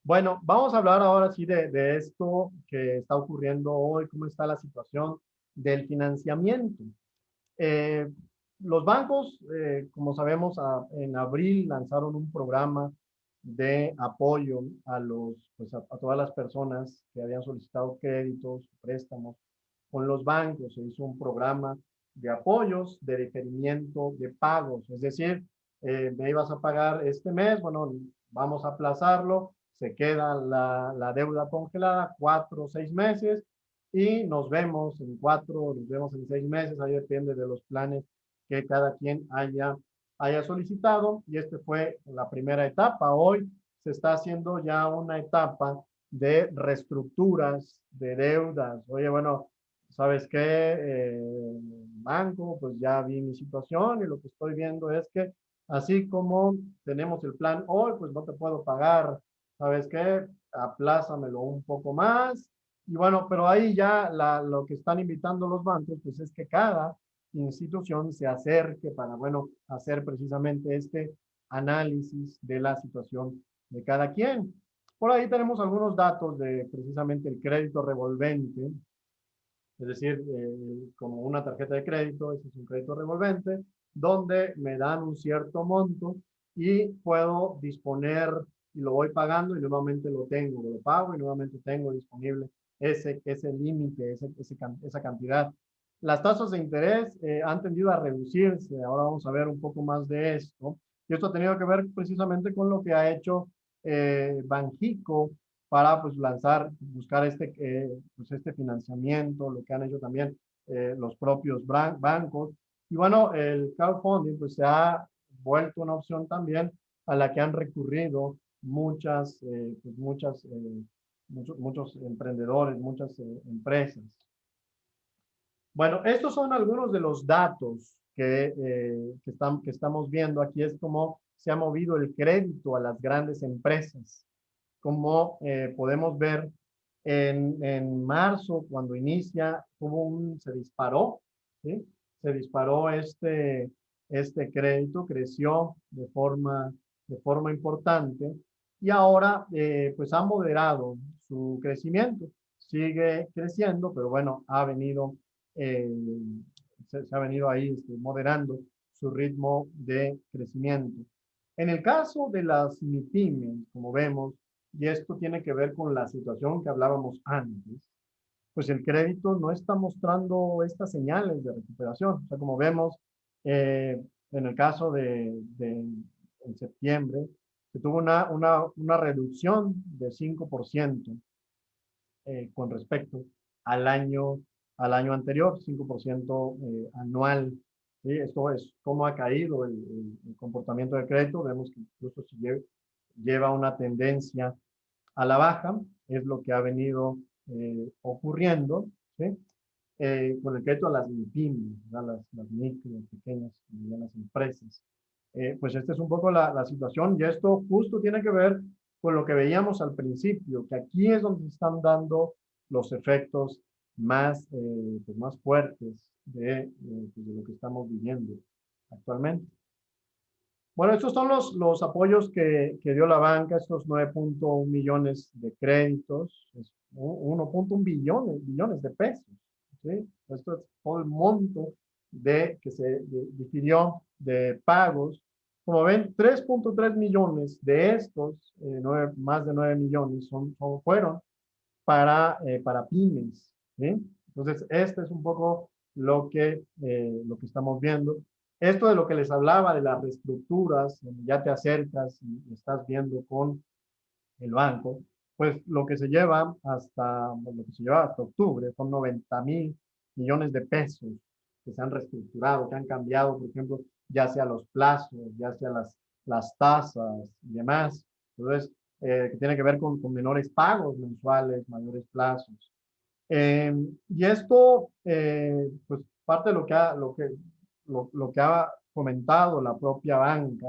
Bueno, vamos a hablar ahora sí de esto que está ocurriendo hoy, cómo está la situación del financiamiento. Eh, los bancos, como sabemos, en abril lanzaron un programa de apoyo pues a todas las personas que habían solicitado créditos, préstamos con los bancos. Se hizo un programa de apoyos, de deferimiento de pagos. Es decir, me ibas a pagar este mes, bueno, vamos a aplazarlo, se queda la deuda congelada 4 o 6 meses y nos vemos en 4, nos vemos en 6 meses, ahí depende de los planes que cada quien haya solicitado. Y este fue la primera etapa. Hoy se está haciendo ya una etapa de reestructuras de deudas. Oye, bueno, ¿sabes qué? Banco, pues ya vi mi situación y lo que estoy viendo es que así como tenemos el plan hoy, pues no te puedo pagar. ¿Sabes qué? Aplázamelo un poco más. Y bueno, pero ahí ya lo que están invitando los bancos, pues es que cada institución se acerque para, bueno, hacer precisamente este análisis de la situación de cada quien. Por ahí tenemos algunos datos de precisamente el crédito revolvente, es decir, como una tarjeta de crédito, ese es un crédito revolvente, donde me dan un cierto monto y puedo disponer y lo voy pagando y nuevamente lo tengo, lo pago y nuevamente tengo disponible ese límite, esa cantidad. Las tasas de interés han tendido a reducirse, ahora vamos a ver un poco más de esto. Y esto ha tenido que ver precisamente con lo que ha hecho Banxico para pues lanzar, buscar pues, este financiamiento, lo que han hecho también los propios bancos. Y bueno, el crowdfunding pues se ha vuelto una opción también a la que han recurrido muchos emprendedores, muchas empresas. Bueno, estos son algunos de los datos que estamos viendo. Aquí es cómo se ha movido el crédito a las grandes empresas. Como podemos ver en marzo, cuando inicia, se disparó, ¿sí? Se disparó este crédito, creció de forma importante y ahora pues ha moderado su crecimiento. Sigue creciendo, pero bueno, eh, se ha venido ahí moderando su ritmo de crecimiento. En el caso de las MIPYMES, como vemos, y esto tiene que ver con la situación que hablábamos antes, pues el crédito no está mostrando estas señales de recuperación. O sea, como vemos, en el caso en septiembre, se tuvo una reducción de 5% con respecto al año anterior, 5% anual. ¿Sí? Esto es cómo ha caído el comportamiento del crédito. Vemos que incluso si lleva una tendencia a la baja, es lo que ha venido ocurriendo, ¿sí? Con el crédito a las MIPYMES, las micro, pequeñas y medianas empresas. Pues esta es un poco la situación y esto justo tiene que ver con lo que veíamos al principio, que aquí es donde se están dando los efectos pues más fuertes de lo que estamos viviendo actualmente. Bueno, estos son los apoyos que dio la banca, estos 9.1 millones de créditos, es 1.1 billones de pesos, ¿sí? Esto es todo el monto que se difirió de pagos. Como ven, 3.3 millones de estos, más de 9 millones, fueron para pymes, ¿sí? Entonces, este es un poco lo que estamos viendo. Esto de lo que les hablaba de las reestructuras, donde ya te acercas y estás viendo con el banco, pues lo que se lleva hasta octubre son 90.000 millones de pesos que se han reestructurado, que han cambiado, por ejemplo, ya sea los plazos, ya sea las tasas y demás. Entonces, que tiene que ver con menores pagos mensuales, mayores plazos. Y esto, pues parte de lo que ha comentado la propia banca,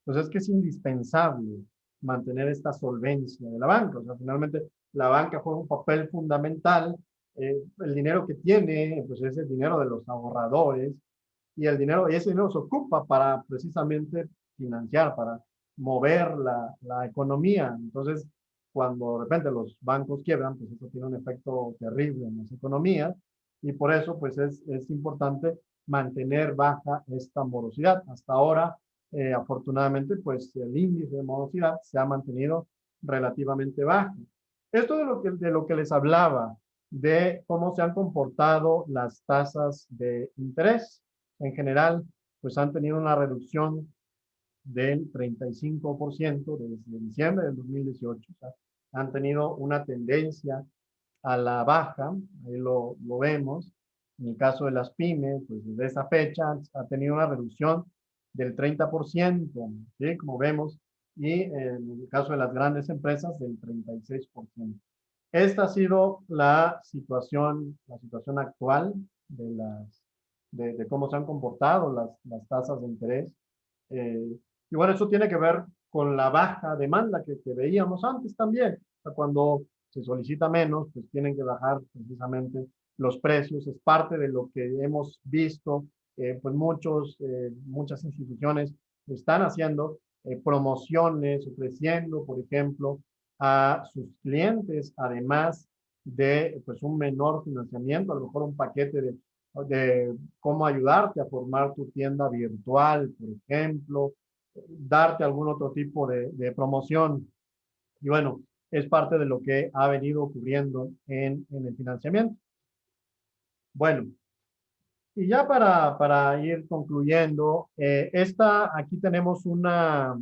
pues es que es indispensable mantener esta solvencia de la banca. O sea, finalmente la banca juega un papel fundamental. El dinero que tiene, pues es el dinero de los ahorradores y ese dinero se ocupa para precisamente financiar, para mover la economía. Entonces, cuando de repente los bancos quiebran, pues eso tiene un efecto terrible en las economías y por eso pues es importante mantener baja esta morosidad. Hasta ahora, afortunadamente, pues el índice de morosidad se ha mantenido relativamente bajo. Esto de lo que les hablaba, de cómo se han comportado las tasas de interés en general, pues han tenido una reducción del 35% desde diciembre del 2018. O sea, han tenido una tendencia a la baja, ahí lo vemos. En el caso de las pymes, pues desde esa fecha ha tenido una reducción del 30%, ¿sí? Como vemos, y en el caso de las grandes empresas del 36%. Esta ha sido la situación actual de cómo se han comportado las tasas de interés. Y bueno, eso tiene que ver con la baja demanda que veíamos antes también. O sea, cuando se solicita menos, pues tienen que bajar precisamente los precios. Es parte de lo que hemos visto, pues muchas instituciones están haciendo promociones, ofreciendo, por ejemplo, a sus clientes, además de pues un menor financiamiento, a lo mejor un paquete de cómo ayudarte a formar tu tienda virtual, por ejemplo, darte algún otro tipo de promoción. Y bueno, es parte de lo que ha venido ocurriendo en el financiamiento. Bueno, y ya para ir concluyendo, aquí tenemos una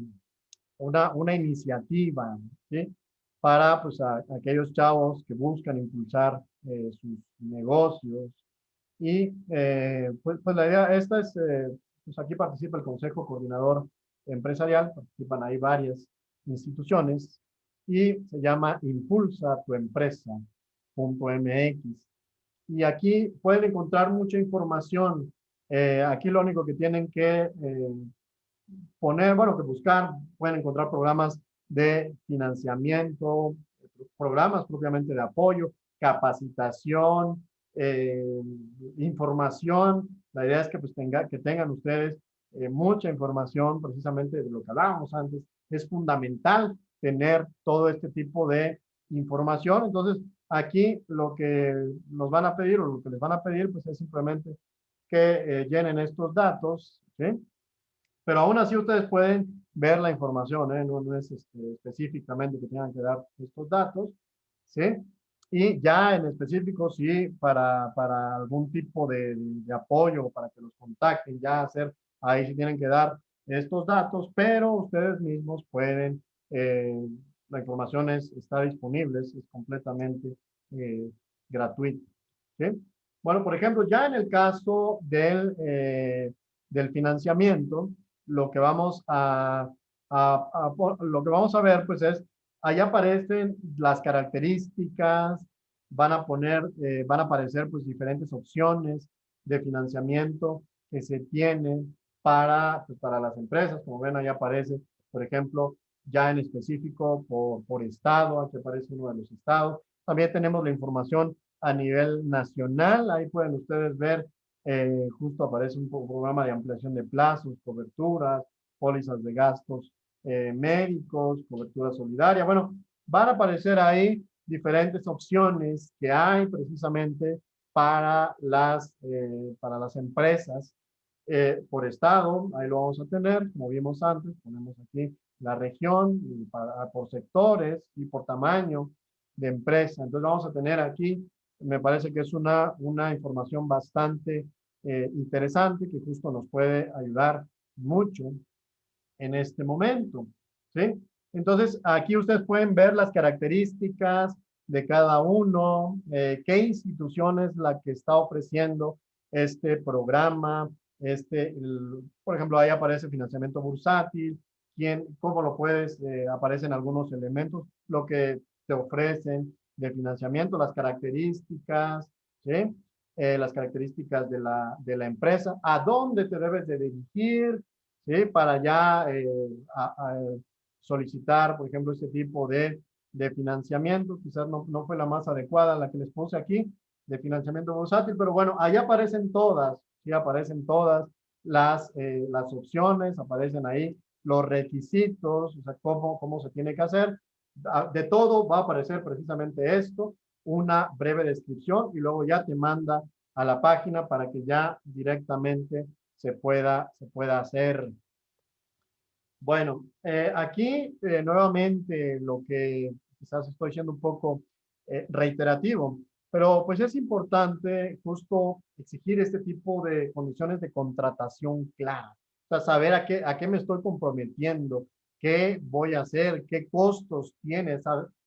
iniciativa, ¿sí? Para pues, aquellos chavos que buscan impulsar sus negocios. Y pues la idea esta es, pues aquí participa el Consejo Coordinador Empresarial, participan ahí varias instituciones y se llama Impulsa tu empresa.mx. Y aquí pueden encontrar mucha información. Aquí lo único que tienen que que buscar, pueden encontrar programas de financiamiento, programas propiamente de apoyo, capacitación, información. La idea es que, pues, que tengan ustedes mucha información precisamente de lo que hablábamos antes. Es fundamental tener todo este tipo de información. Entonces, aquí lo que nos van a pedir o lo que les van a pedir, pues es simplemente que llenen estos datos, ¿sí? Pero aún así ustedes pueden ver la información, ¿eh? No es específicamente que tengan que dar estos datos, ¿sí? Y ya en específico, sí, para algún tipo de apoyo, para que los contacten, ahí sí tienen que dar estos datos, pero ustedes mismos pueden, la información está disponible, es completamente gratuita, ¿sí? Bueno, por ejemplo, ya en el caso del financiamiento, lo que lo que vamos a ver, pues es, ahí aparecen las características, van a aparecer pues diferentes opciones de financiamiento que se tienen pues, para las empresas. Como ven, ahí aparece, por ejemplo, ya en específico por estado, aquí aparece uno de los estados. También tenemos la información a nivel nacional, ahí pueden ustedes ver justo aparece un programa de ampliación de plazos, coberturas, pólizas de gastos médicos, cobertura solidaria. Bueno, van a aparecer ahí diferentes opciones que hay precisamente para las empresas por estado. Ahí lo vamos a tener, como vimos antes, ponemos aquí la región y por sectores y por tamaño de empresa. Entonces vamos a tener aquí, me parece que es una información bastante interesante que justo nos puede ayudar mucho en este momento, ¿sí? Entonces, aquí ustedes pueden ver las características de cada uno, qué institución es la que está ofreciendo este programa, por ejemplo, ahí aparece financiamiento bursátil, cómo lo puedes, aparecen algunos elementos, lo que te ofrecen de financiamiento, las características, ¿sí? Las características de la empresa, a dónde te debes de dirigir, ¿sí? Para ya solicitar, por ejemplo, este tipo de financiamiento. Quizás no fue la más adecuada la que les puse aquí, de financiamiento bursátil, pero bueno, ahí aparecen todas, ¿sí? Aparecen todas las opciones, aparecen ahí los requisitos, o sea, cómo se tiene que hacer. De todo va a aparecer precisamente esto, una breve descripción y luego ya te manda a la página para que ya directamente se pueda hacer. Bueno, aquí nuevamente lo que quizás estoy siendo un poco reiterativo, pero pues es importante justo exigir este tipo de condiciones de contratación clara. O sea, saber a qué me estoy comprometiendo, qué voy a hacer, qué costos tiene,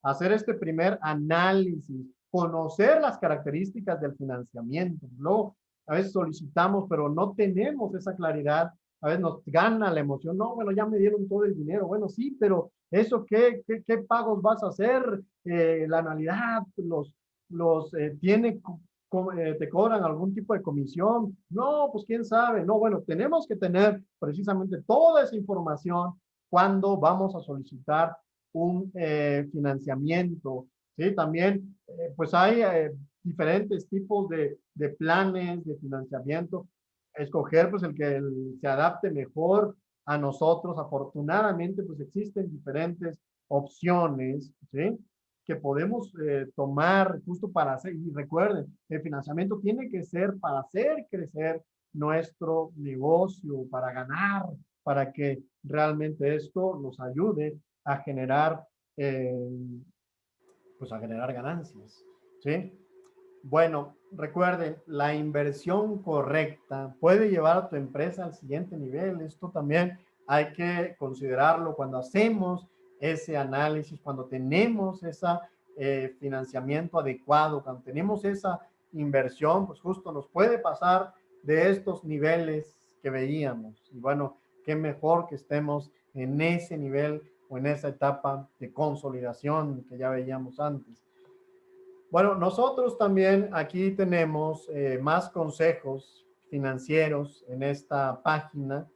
hacer este primer análisis, conocer las características del financiamiento. Luego, a veces solicitamos, pero no tenemos esa claridad. A veces nos gana la emoción. No, bueno, ya me dieron todo el dinero. Bueno, sí, pero ¿eso qué pagos vas a hacer? La anualidad, te cobran algún tipo de comisión. No, pues quién sabe. No, bueno, tenemos que tener precisamente toda esa información cuando vamos a solicitar un financiamiento. ¿Sí? También, pues hay diferentes tipos de planes de financiamiento. Escoger pues el que se adapte mejor a nosotros. Afortunadamente pues existen diferentes opciones, ¿sí? Que podemos tomar justo para hacer, y recuerden, el financiamiento tiene que ser para hacer crecer nuestro negocio, para ganar, para que realmente esto nos ayude a generar, pues a generar ganancias, ¿sí? Bueno, recuerden, la inversión correcta puede llevar a tu empresa al siguiente nivel. Esto también hay que considerarlo cuando hacemos ese análisis, cuando tenemos ese financiamiento adecuado, cuando tenemos esa inversión, pues justo nos puede pasar de estos niveles que veíamos. Y bueno, qué mejor que estemos en ese nivel o en esa etapa de consolidación que ya veíamos antes. Bueno, nosotros también aquí tenemos más consejos financieros en esta página.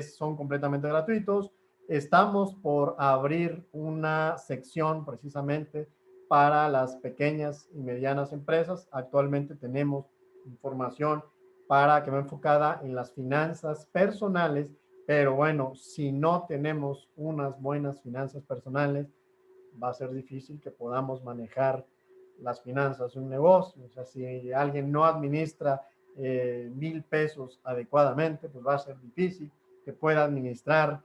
Son completamente gratuitos. Estamos por abrir una sección precisamente para las pequeñas y medianas empresas. Actualmente tenemos información que va enfocada en las finanzas personales, pero bueno, si no tenemos unas buenas finanzas personales, va a ser difícil que podamos manejar las finanzas de un negocio. O sea, si alguien no administra 1,000 pesos adecuadamente, pues va a ser difícil que pueda administrar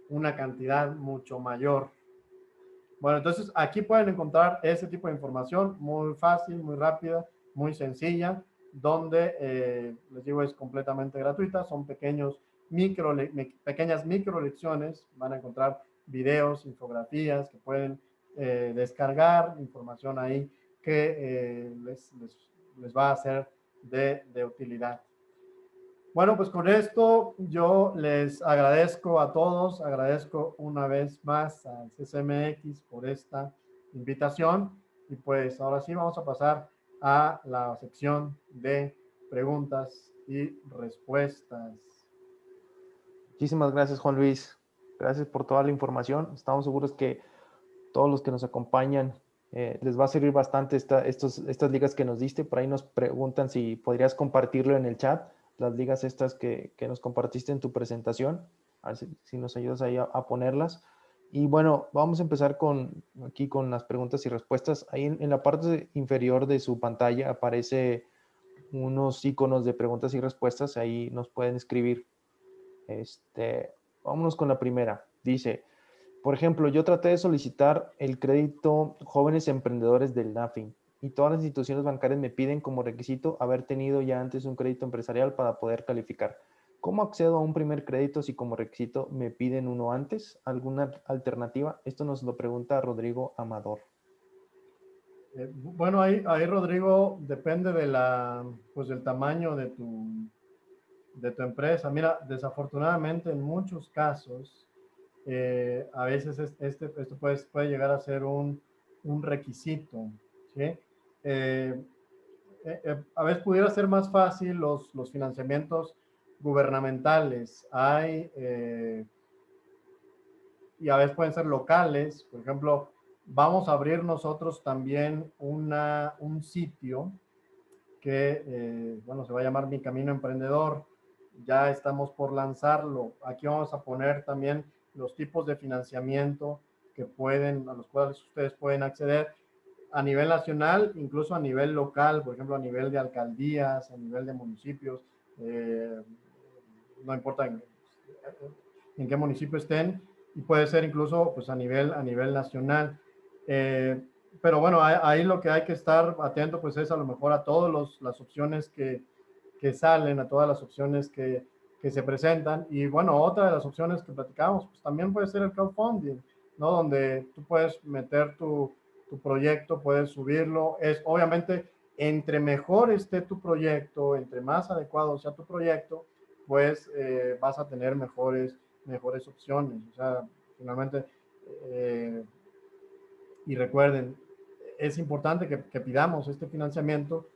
una cantidad mucho mayor. Bueno, entonces aquí pueden encontrar ese tipo de información muy fácil, muy rápida, muy sencilla, donde les digo es completamente gratuita. Son pequeñas micro lecciones. Van a encontrar videos, infografías que pueden descargar, información ahí que les va a ser de utilidad. Bueno, pues con esto yo les agradezco a todos, agradezco una vez más al CCMX por esta invitación y pues ahora sí vamos a pasar a la sección de preguntas y respuestas. Muchísimas gracias, Juan Luis. Gracias por toda la información. Estamos seguros que todos los que nos acompañan les va a servir bastante estas ligas que nos diste. Por ahí nos preguntan si podrías compartirlo en el chat, las ligas estas que nos compartiste en tu presentación. A ver si nos ayudas ahí a ponerlas. Y bueno, vamos a empezar aquí con las preguntas y respuestas. Ahí en la parte inferior de su pantalla aparece unos iconos de preguntas y respuestas. Ahí nos pueden escribir. Vámonos con la primera. Dice, por ejemplo, yo traté de solicitar el crédito Jóvenes Emprendedores del NAFIN y todas las instituciones bancarias me piden como requisito haber tenido ya antes un crédito empresarial para poder calificar. ¿Cómo accedo a un primer crédito si como requisito me piden uno antes? ¿Alguna alternativa? Esto nos lo pregunta Rodrigo Amador. Bueno, ahí Rodrigo, depende pues, del tamaño de tu empresa. Mira, desafortunadamente en muchos casos, a veces esto puede llegar a ser un requisito, ¿sí? A veces pudiera ser más fácil los financiamientos gubernamentales. Y a veces pueden ser locales. Por ejemplo, vamos a abrir nosotros también un sitio que, bueno, se va a llamar Mi Camino Emprendedor. Ya estamos por lanzarlo. Aquí vamos a poner también los tipos de financiamiento a los cuales ustedes pueden acceder a nivel nacional, incluso a nivel local, por ejemplo, a nivel de alcaldías, a nivel de municipios, no importa en qué municipio estén, y puede ser incluso pues, a nivel nacional. Pero bueno, ahí lo que hay que estar atento pues es a lo mejor a todas las opciones que salen, a todas las opciones que se presentan. Y bueno, otra de las opciones que platicamos, pues también puede ser el crowdfunding, ¿no? Donde tú puedes meter tu proyecto, puedes subirlo. Es obviamente, entre mejor esté tu proyecto, entre más adecuado sea tu proyecto, pues vas a tener mejores opciones. O sea, finalmente, y recuerden, es importante que pidamos este financiamiento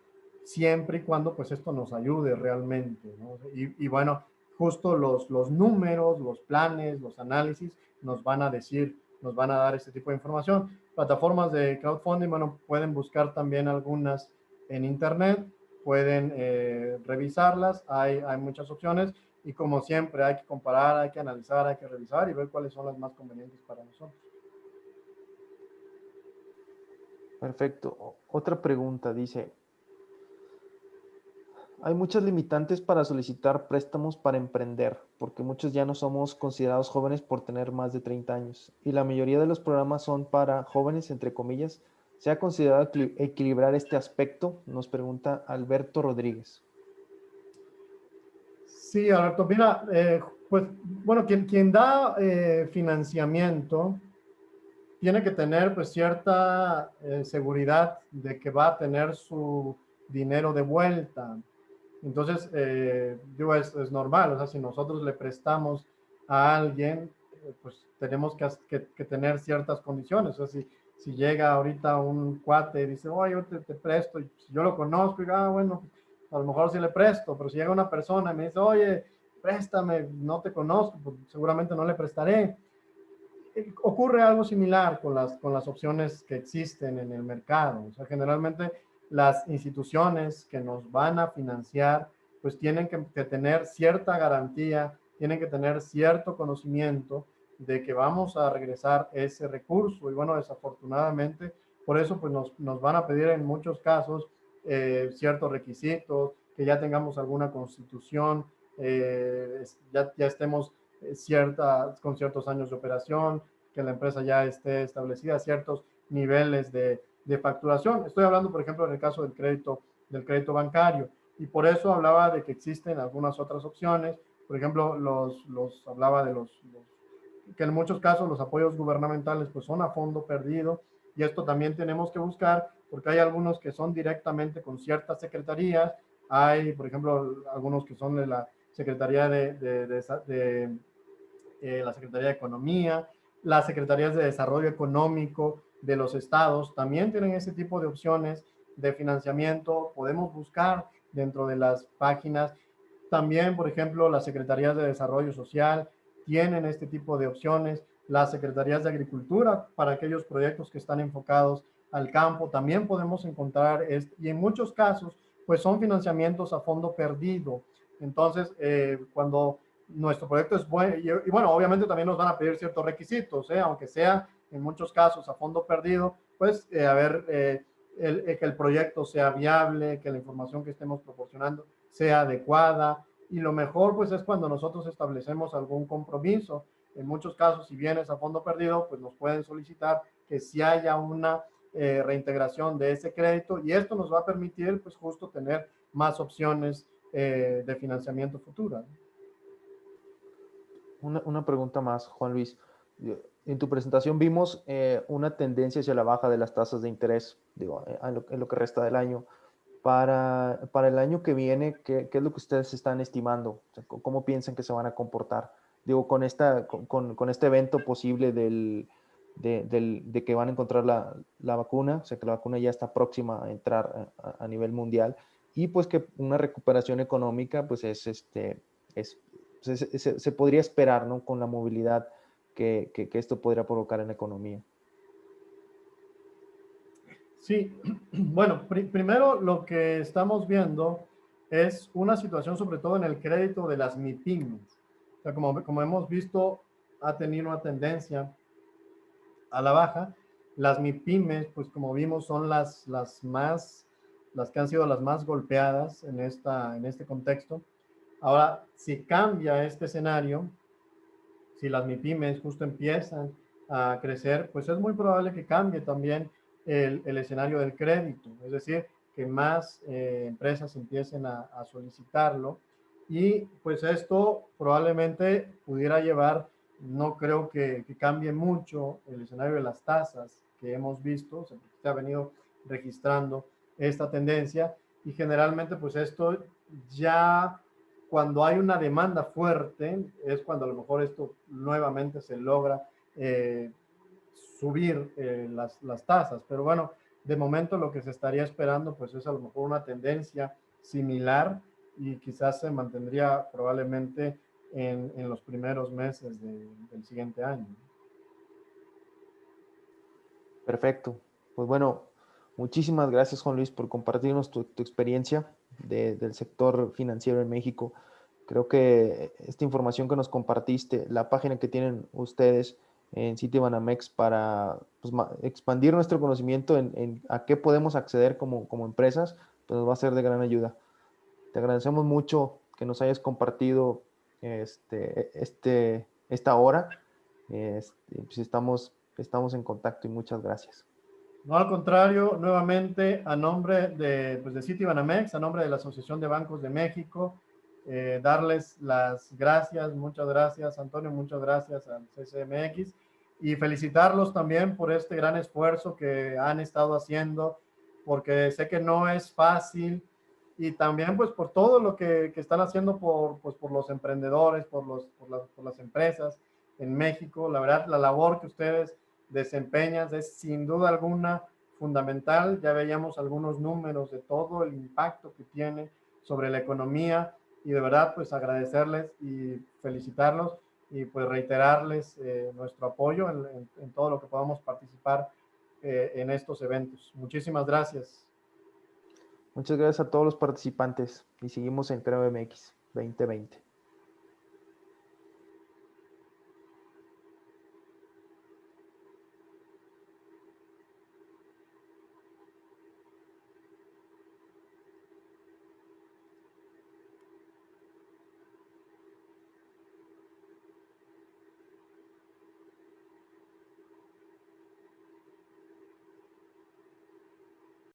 siempre y cuando pues esto nos ayude realmente, ¿no? Y bueno, justo los números, los planes, los análisis nos van a decir, nos van a dar este tipo de información. Plataformas de crowdfunding, bueno, pueden buscar también algunas en internet, pueden revisarlas, hay muchas opciones y como siempre hay que comparar, hay que analizar, hay que revisar y ver cuáles son las más convenientes para nosotros. Perfecto. Otra pregunta dice, hay muchas limitantes para solicitar préstamos para emprender, porque muchos ya no somos considerados jóvenes por tener más de 30 años, y la mayoría de los programas son para jóvenes, entre comillas. ¿Se ha considerado equilibrar este aspecto? Nos pregunta Alberto Rodríguez. Sí, Alberto, mira, pues bueno, quien da financiamiento tiene que tener pues cierta seguridad de que va a tener su dinero de vuelta. Entonces, digo, es normal, o sea, si nosotros le prestamos a alguien, pues tenemos que tener ciertas condiciones. O sea, si llega ahorita un cuate y dice, oye, yo te presto, y si yo lo conozco, y bueno, a lo mejor sí le presto, pero si llega una persona y me dice, oye, préstame, no te conozco, pues seguramente no le prestaré. Ocurre algo similar con las opciones que existen en el mercado. O sea, generalmente las instituciones que nos van a financiar, pues tienen que tener cierta garantía, tienen que tener cierto conocimiento de que vamos a regresar ese recurso. Y bueno, desafortunadamente, por eso pues nos van a pedir en muchos casos ciertos requisitos, que ya tengamos alguna constitución, ya estemos con ciertos años de operación, que la empresa ya esté establecida, ciertos niveles de facturación. Estoy hablando, por ejemplo, en el caso del crédito bancario, y por eso hablaba de que existen algunas otras opciones. Por ejemplo, hablaba de que en muchos casos los apoyos gubernamentales pues son a fondo perdido, y esto también tenemos que buscar, porque hay algunos que son directamente con ciertas secretarías. Hay, por ejemplo, algunos que son de la Secretaría la Secretaría de Economía, las Secretarías de Desarrollo Económico de los estados, también tienen ese tipo de opciones de financiamiento. Podemos buscar dentro de las páginas. También, por ejemplo, las Secretarías de Desarrollo Social tienen este tipo de opciones. Las Secretarías de Agricultura, para aquellos proyectos que están enfocados al campo, también podemos encontrar, y en muchos casos, pues son financiamientos a fondo perdido. Entonces, cuando nuestro proyecto es bueno, y bueno, obviamente también nos van a pedir ciertos requisitos, aunque sea en muchos casos a fondo perdido, pues que el proyecto sea viable, que la información que estemos proporcionando sea adecuada, y lo mejor pues es cuando nosotros establecemos algún compromiso. En muchos casos, si vienes a fondo perdido, pues nos pueden solicitar que si haya una reintegración de ese crédito, y esto nos va a permitir pues justo tener más opciones de financiamiento futura. Una pregunta más, Juan Luis. En tu presentación vimos una tendencia hacia la baja de las tasas de interés, digo, en lo que resta del año. Para el año que viene, ¿qué es lo que ustedes están estimando? O sea, ¿cómo piensan que se van a comportar? Digo, con este evento posible de que van a encontrar la vacuna, o sea, que la vacuna ya está próxima a entrar a nivel mundial, y pues que una recuperación económica, pues se podría esperar, ¿no? Con la movilidad que esto podría provocar en la economía. Sí, bueno, primero lo que estamos viendo es una situación sobre todo en el crédito de las MIPIMES. O sea, como hemos visto, ha tenido una tendencia a la baja. Las MIPIMES, pues como vimos, son las que han sido las más golpeadas en este contexto. Ahora, si cambia este escenario, si las MIPIMES justo empiezan a crecer, pues es muy probable que cambie también el escenario del crédito, es decir, que más empresas empiecen a solicitarlo, y pues esto probablemente pudiera llevar, no creo que cambie mucho el escenario de las tasas que hemos visto, se ha venido registrando esta tendencia, y generalmente pues esto ya cuando hay una demanda fuerte es cuando a lo mejor esto nuevamente se logra subir las tasas. Pero bueno, de momento lo que se estaría esperando pues es a lo mejor una tendencia similar, y quizás se mantendría probablemente en los primeros meses del siguiente año. Perfecto. Pues bueno, muchísimas gracias, Juan Luis, por compartirnos tu experiencia del sector financiero en México. Creo que esta información que nos compartiste, la página que tienen ustedes en Citibanamex para pues, expandir nuestro conocimiento en a qué podemos acceder como empresas, pues nos va a ser de gran ayuda. Te agradecemos mucho que nos hayas compartido esta hora. Pues estamos en contacto y muchas gracias. No, al contrario, nuevamente a nombre pues de Citibanamex, a nombre de la Asociación de Bancos de México, darles las gracias, muchas gracias Antonio, muchas gracias al CCMX, y felicitarlos también por este gran esfuerzo que han estado haciendo, porque sé que no es fácil, y también pues por todo lo que están haciendo por los emprendedores, por las empresas en México. La verdad, la labor que ustedes desempeñas es sin duda alguna fundamental. Ya veíamos algunos números de todo el impacto que tiene sobre la economía, y de verdad pues agradecerles y felicitarlos, y pues reiterarles nuestro apoyo en todo lo que podamos participar en estos eventos. Muchísimas gracias. Muchas gracias a todos los participantes y seguimos en Creo MX 2020.